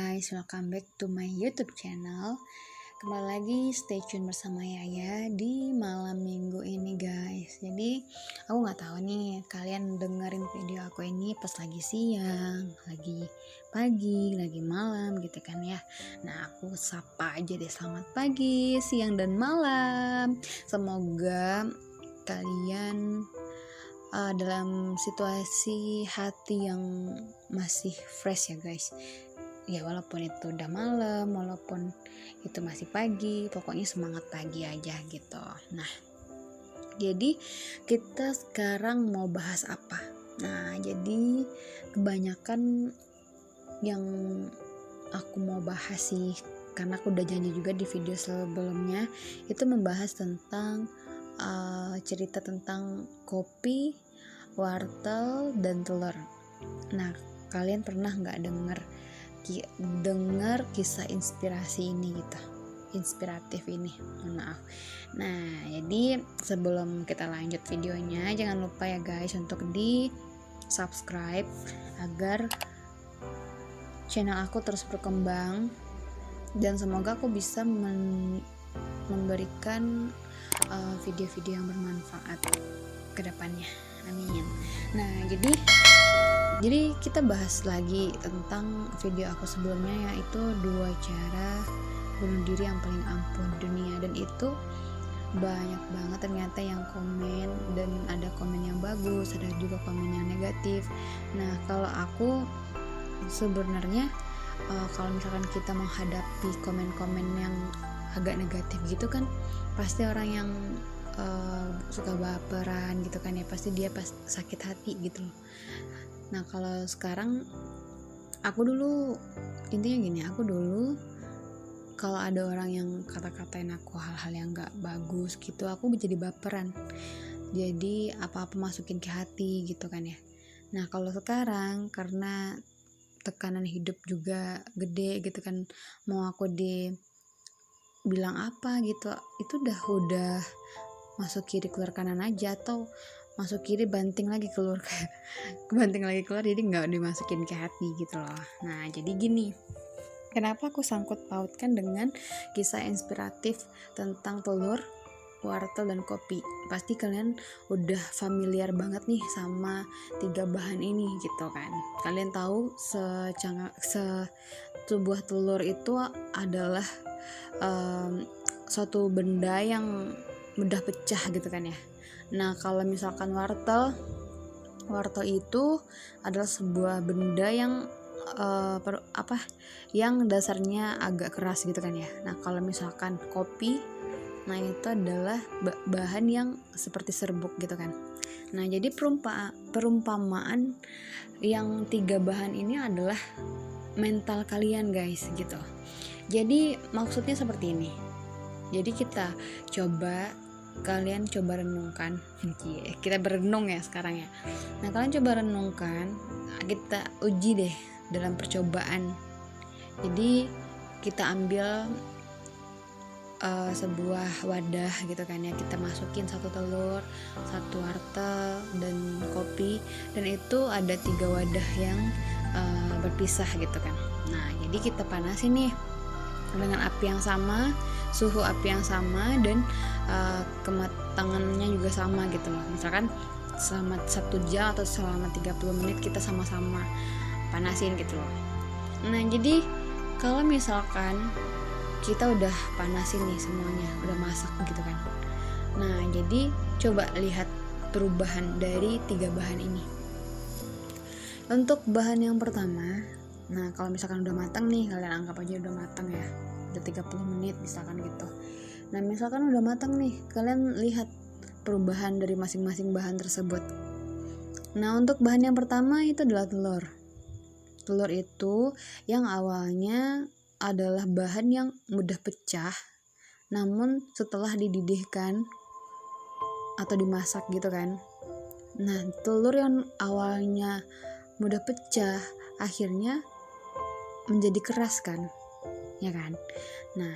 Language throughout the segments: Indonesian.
guys, welcome back to my YouTube channel. Kembali lagi stay tune bersama Yaya di malam minggu ini guys. Jadi aku nggak tahu nih kalian dengerin video aku ini pas lagi siang, lagi pagi, lagi malam gitu kan ya. Nah aku sapa aja deh, selamat pagi, siang dan malam. Semoga kalian dalam situasi hati yang masih fresh ya guys. Ya walaupun itu udah malam, walaupun itu masih pagi, pokoknya semangat pagi aja gitu. Nah, jadi kita sekarang mau bahas apa? Nah, jadi kebanyakan yang aku mau bahas sih, karena aku udah janji juga di video sebelumnya, itu membahas tentang cerita tentang kopi, wortel, dan telur. Nah, kalian pernah nggak dengar kisah inspirasi ini gitu, inspiratif ini, maaf. Nah, jadi sebelum kita lanjut videonya, jangan lupa ya guys untuk di subscribe agar channel aku terus berkembang dan semoga aku bisa memberikan video-video yang bermanfaat ke depannya, amin. Nah, jadi kita bahas lagi tentang video aku sebelumnya, yaitu 2 cara bunuh diri yang paling ampuh di dunia. Dan itu banyak banget ternyata yang komen, dan ada komen yang bagus, ada juga komen yang negatif. Nah kalau aku sebenarnya kalau misalkan kita menghadapi komen-komen yang agak negatif gitu kan, pasti orang yang suka baperan gitu kan ya, pasti dia sakit hati gitu loh. Nah kalau sekarang aku dulu kalau ada orang yang kata-katain aku hal-hal yang gak bagus gitu, aku jadi baperan, jadi apa-apa masukin ke hati gitu kan ya. Nah kalau sekarang karena tekanan hidup juga gede gitu kan, mau aku bilang apa gitu, itu udah masuk kiri keluar kanan aja, atau masuk kiri banting lagi keluar jadi nggak dimasukin ke hati gitu loh. Nah jadi gini, kenapa aku sangkut pautkan dengan kisah inspiratif tentang telur, wortel, dan kopi. Pasti kalian udah familiar banget nih sama 3 bahan ini gitu kan. Kalian tahu sebuah telur itu adalah suatu benda yang mudah pecah gitu kan ya. Nah kalau misalkan wortel itu adalah sebuah benda yang yang dasarnya agak keras gitu kan ya. Nah kalau misalkan kopi, nah itu adalah bahan yang seperti serbuk gitu kan. Nah jadi perumpamaan yang 3 bahan ini adalah mental kalian guys gitu. Jadi maksudnya seperti ini. Jadi kalian coba renungkan, kita berenung ya sekarang ya. Nah kalian coba renungkan, kita uji deh dalam percobaan. Jadi kita ambil sebuah wadah gitu kan ya, kita masukin 1 telur, 1 wortel, dan kopi, dan itu ada 3 wadah yang berpisah gitu kan. Nah jadi kita panasin nih dengan api yang sama, suhu api yang sama, dan kematangannya juga sama gitu loh. Misalkan selama 1 jam atau selama 30 menit kita sama-sama panasin gitu loh. Nah jadi kalau misalkan kita udah panasin nih semuanya, udah masak gitu kan, nah jadi coba lihat perubahan dari 3 bahan ini. Untuk bahan yang pertama, nah kalau misalkan udah matang nih, kalian anggap aja udah matang ya, udah 30 menit misalkan gitu. Nah misalkan udah matang nih, kalian lihat perubahan dari masing-masing bahan tersebut. Nah untuk bahan yang pertama itu adalah telur. Telur itu yang awalnya adalah bahan yang mudah pecah, namun setelah dididihkan atau dimasak gitu kan, nah telur yang awalnya mudah pecah akhirnya menjadi keras kan, ya kan. Nah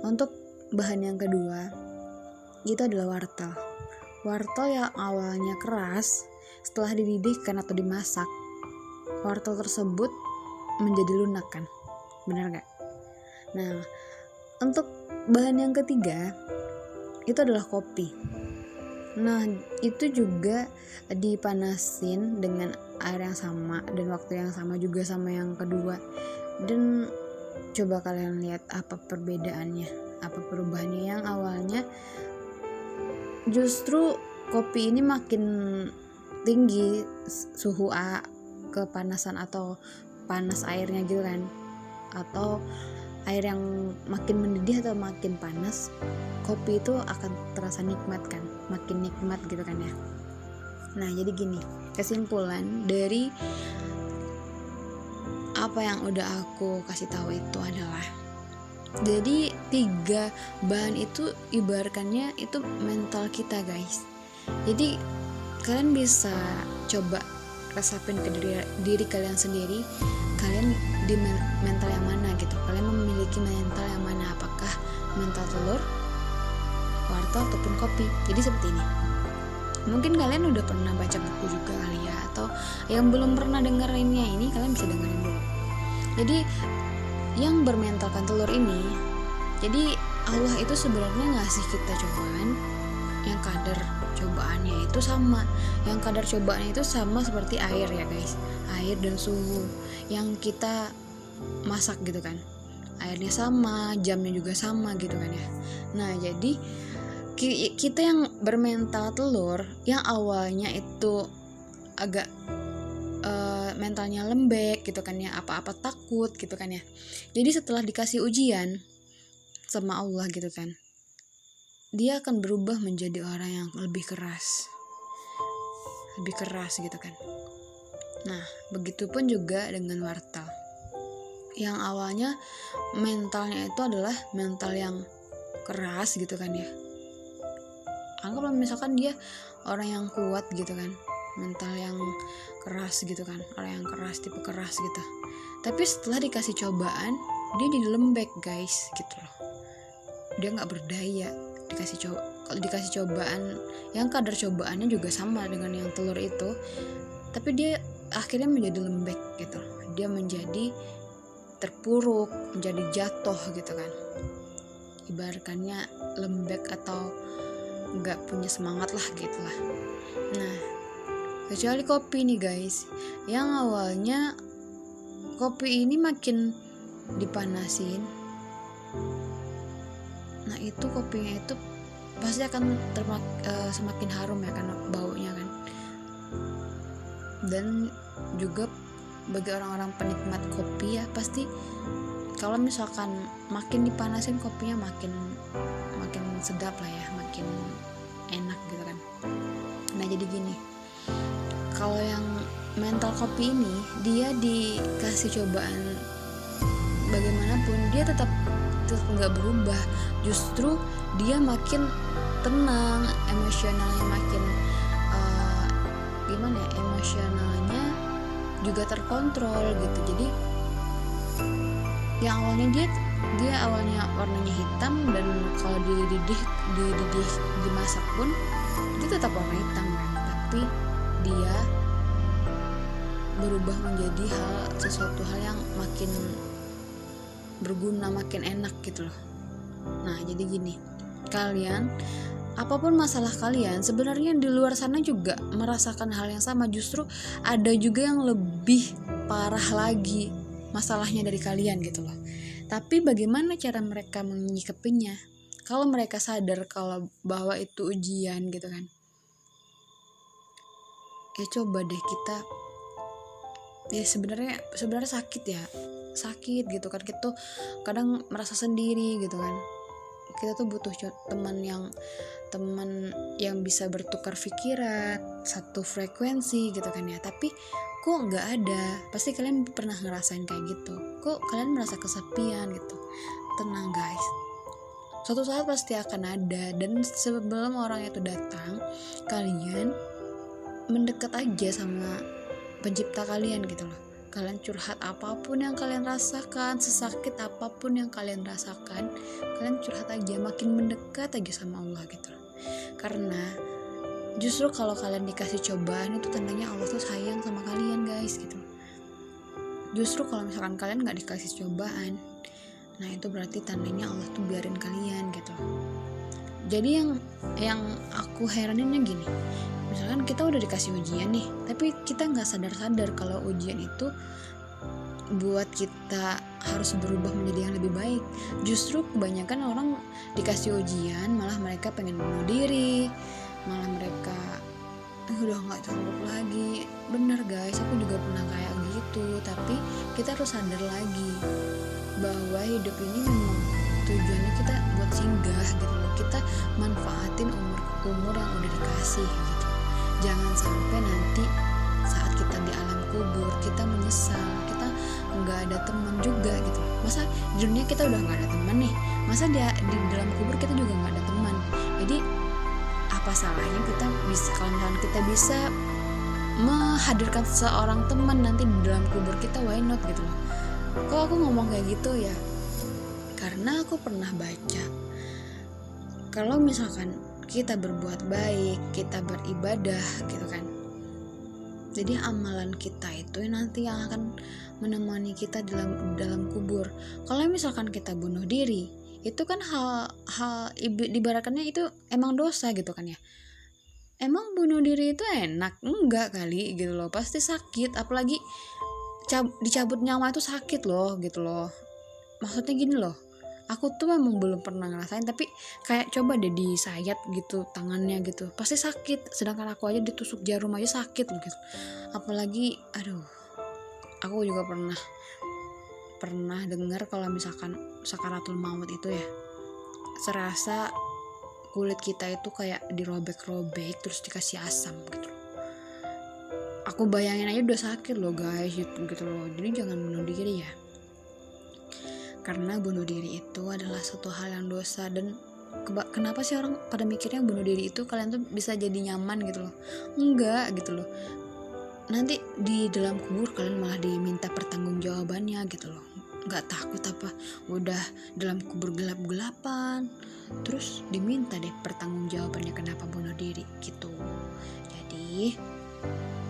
untuk bahan yang kedua itu adalah wortel. Wortel yang awalnya keras, setelah dididihkan atau dimasak, wortel tersebut menjadi lunak kan, benar gak? Nah, untuk bahan yang ketiga itu adalah kopi. Nah, itu juga dipanasin dengan air yang sama dan waktu yang sama juga sama yang kedua. Dan coba kalian lihat apa perbedaannya, apa perubahannya. Yang awalnya justru kopi ini makin tinggi suhu kepanasan atau panas airnya gitu kan, atau air yang makin mendidih atau makin panas, kopi itu akan terasa nikmat kan, makin nikmat gitu kan ya. Nah, jadi gini, kesimpulan dari apa yang udah aku kasih tahu itu adalah, jadi 3 bahan itu ibaratkannya itu mental kita guys. Jadi kalian bisa coba resapin ke diri kalian sendiri, kalian di mental yang mana gitu, kalian memiliki mental yang mana, apakah mental telur, wortel ataupun kopi. Jadi seperti ini, mungkin kalian udah pernah baca buku juga kali ya, atau yang belum pernah dengerinnya ini kalian bisa dengerin dulu. Jadi yang bermentalkan telur ini, jadi Allah itu sebenarnya ngasih kita cobaan yang kadar cobaannya itu sama, yang kadar cobaannya itu sama seperti air ya guys, air dan suhu yang kita masak gitu kan, airnya sama, jamnya juga sama gitu kan ya. Nah, jadi kita yang bermental telur, yang awalnya itu agak mentalnya lembek gitu kan ya, apa-apa takut gitu kan ya. Jadi setelah dikasih ujian sama Allah gitu kan, dia akan berubah menjadi orang yang lebih keras gitu kan. Nah, begitupun juga dengan wortel, yang awalnya mentalnya itu adalah mental yang keras gitu kan ya. Anggaplah misalkan dia orang yang kuat gitu kan, mental yang keras gitu kan, orang yang keras, tipe keras gitu. Tapi setelah dikasih cobaan, dia jadi lembek guys gitu loh. Dia nggak berdaya. Kalau dikasih cobaan yang kadar cobaannya juga sama dengan yang telur itu, tapi dia akhirnya menjadi lembek gitu. Dia menjadi terpuruk, menjadi jatuh gitu kan. Ibaratkannya lembek atau nggak punya semangat lah gitulah. Nah, kecuali kopi nih guys, yang awalnya kopi ini makin dipanasin, nah itu kopinya itu pasti akan semakin harum ya kan baunya kan. Dan juga bagi orang-orang penikmat kopi ya, pasti kalau misalkan makin dipanasin kopinya makin sedap lah ya, makin enak gitu kan. Nah, jadi gini, kalau yang mental kopi ini, dia dikasih cobaan bagaimanapun dia tetap nggak berubah, justru dia makin tenang, emosionalnya makin emosionalnya juga terkontrol gitu. Jadi yang awalnya dia awalnya warnanya hitam, dan kalau dimasak pun dia tetap warna hitam kan, tapi dia berubah menjadi sesuatu hal yang makin berguna, makin enak gitu loh. Nah, jadi gini, kalian apapun masalah kalian, sebenarnya di luar sana juga merasakan hal yang sama, justru ada juga yang lebih parah lagi masalahnya dari kalian gitu loh. Tapi bagaimana cara mereka menyikapinya? Kalau mereka sadar bahwa itu ujian gitu kan, ya coba deh kita, ya sebenarnya sakit gitu kan, kita kadang merasa sendiri gitu kan. Kita tuh butuh teman yang bisa bertukar pikiran, satu frekuensi gitu kan ya. Tapi kok nggak ada? Pasti kalian pernah ngerasain kayak gitu. Kok kalian merasa kesepian gitu? Tenang guys, suatu saat pasti akan ada. Dan sebelum orang itu datang, kalian mendekat aja sama pencipta kalian gitu loh. Kalian curhat apapun yang kalian rasakan, sesakit apapun yang kalian rasakan, kalian curhat aja, makin mendekat aja sama Allah gitu loh. Karena justru kalau kalian dikasih cobaan, itu tandanya Allah tuh sayang sama kalian guys gitu. Justru kalau misalkan kalian nggak dikasih cobaan, nah itu berarti tandanya Allah tuh biarin kalian gitu. Jadi yang aku heraninnya gini, misalkan kita udah dikasih ujian nih, tapi kita nggak sadar kalau ujian itu buat kita harus berubah menjadi yang lebih baik. Justru kebanyakan orang dikasih ujian malah mereka pengen bunuh diri, malah mereka udah nggak sanggup lagi. Bener guys, aku juga pernah kayak gitu. Tapi kita harus sadar lagi bahwa hidup ini memang tujuannya kita buat singgah gitu loh. Kita manfaatin umur yang udah dikasih gitu. Jangan sampai nanti saat kita di alam kubur kita menyesal, kita nggak ada teman juga gitu. Masa di dunia kita udah nggak ada teman nih, masa di dalam kubur kita juga nggak ada teman. Jadi apa salahnya kita bisa, kalau misalnya kita bisa menghadirkan seorang teman nanti di dalam kubur kita, why not gitu loh. Kok aku ngomong kayak gitu ya, karena aku pernah baca kalau misalkan kita berbuat baik, kita beribadah gitu kan, jadi amalan kita itu nanti yang akan menemani kita dalam kubur. Kalau misalkan kita bunuh diri, itu kan hal ibaratkannya itu emang dosa gitu kan ya. Emang bunuh diri itu enak? Enggak kali gitu loh, pasti sakit. Apalagi dicabut nyawa itu sakit loh gitu loh. Maksudnya gini loh, aku tuh memang belum pernah ngerasain, tapi kayak coba deh disayat gitu tangannya gitu, pasti sakit. Sedangkan aku aja ditusuk jarum aja sakit loh gitu. Apalagi aku juga pernah dengar kalau misalkan sakaratul maut itu ya, serasa kulit kita itu kayak dirobek-robek terus dikasih asam gitu. Aku bayangin aja udah sakit loh guys gitu loh. Jadi jangan bunuh diri ya, karena bunuh diri itu adalah suatu hal yang dosa. Dan kenapa sih orang pada mikirnya bunuh diri itu kalian tuh bisa jadi nyaman gitu loh? Enggak gitu loh. Nanti di dalam kubur kalian malah diminta pertanggungjawabannya gitu loh. Nggak takut apa? Udah dalam kubur gelap-gelapan, terus diminta deh pertanggungjawabannya kenapa bunuh diri gitu. Jadi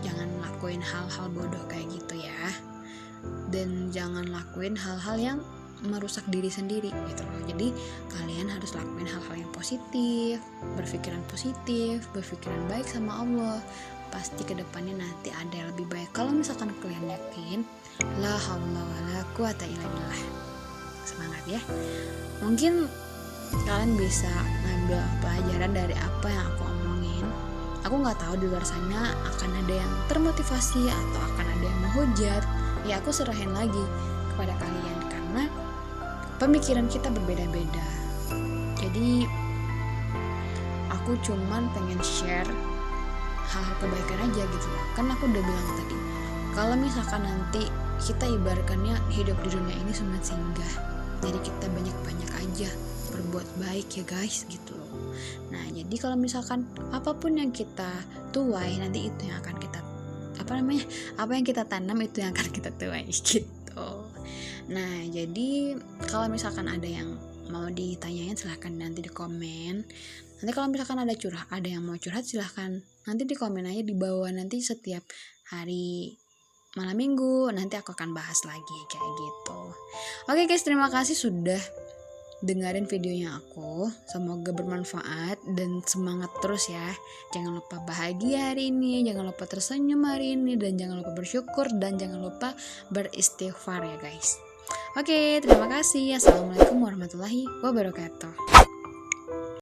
jangan lakuin hal-hal bodoh kayak gitu ya. Dan jangan lakuin hal-hal yang merusak diri sendiri gitu loh. Jadi kalian harus lakuin hal-hal yang positif, berpikiran baik sama Allah. Pasti kedepannya nanti ada yang lebih baik. Kalau misalkan kalian yakin, la haula wala quwata illa billah. Semangat ya. Mungkin kalian bisa ngambil pelajaran dari apa yang aku omongin. Aku nggak tahu di luar sana akan ada yang termotivasi atau akan ada yang menghujat. Ya aku serahin lagi kepada kalian, karena pemikiran kita berbeda-beda. Jadi aku cuman pengen share hal-hal kebaikan aja gitu loh. Kan aku udah bilang tadi, kalau misalkan nanti kita ibaratkannya hidup di dunia ini cuma singgah, jadi kita banyak-banyak aja berbuat baik ya guys gitu loh. Nah jadi kalau misalkan apapun yang kita tuai, nanti itu yang akan kita apa yang kita tanam itu yang akan kita tuai gitu. Nah jadi kalau misalkan ada yang mau ditanyain silahkan nanti di komen. Nanti kalau misalkan ada yang mau curhat silahkan nanti di komen aja di bawah. Nanti setiap hari malam minggu nanti aku akan bahas lagi kayak gitu. Oke guys, terima kasih sudah dengerin videonya aku. Semoga bermanfaat dan semangat terus ya. Jangan lupa bahagia hari ini, jangan lupa tersenyum hari ini, dan jangan lupa bersyukur, dan jangan lupa beristighfar ya guys. Oke, terima kasih. Assalamualaikum warahmatullahi wabarakatuh.